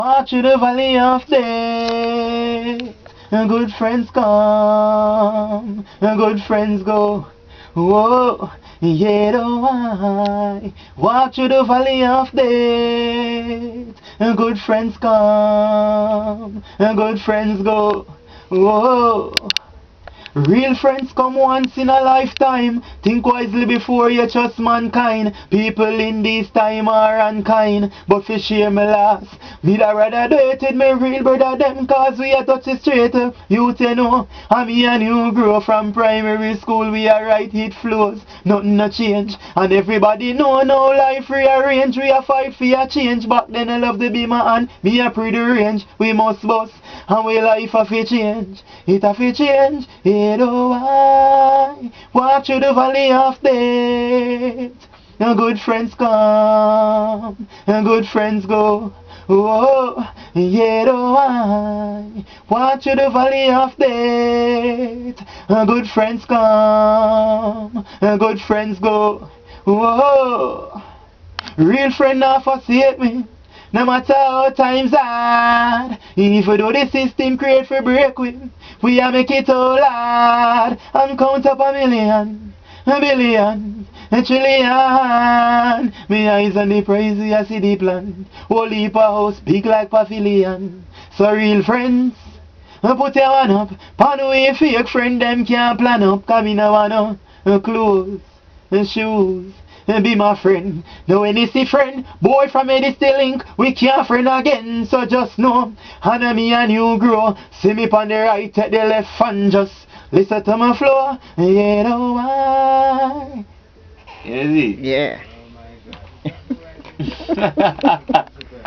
Walk through the valley of death, and good friends come, and good friends go. Whoa, yeah, do I walk through the valley of death, and good friends come, and good friends go. Whoa. Real friends come once in a lifetime. Think wisely before you trust mankind. People in this time are unkind, but for share me last. Me da rather dated me real brother them, cause we a touch it straight. You know, and me and you grow from primary school. We are right hit flows, nothing no change. And everybody know now life rearrange. We a fight for a change. Back then I love the beamer and me a pretty range. We must bust and we life a fi change. It a fi change. It oh I walk through the valley of death. And good friends come, and good friends go. Oh, yeah, oh, I walk through the valley of death. And good friends come, and good friends go. Oh, real friend not forsake me. No matter how times hard, even though the system create for break we a make it all hard and count up a billion, a trillion. Me eyes on the prize, we a see the plan. Whole heap of house big like pavilion. So real friends, put your one up. Pan away fake friend them can't plan up. Cause me no want no clothes and shoes and be my friend. No any see friend, boy from any still link, we can't friend again, so just know, and me and you grow, see me on the right, take the left and just listen to my flow, you know why. You see? Yeah. Oh my God.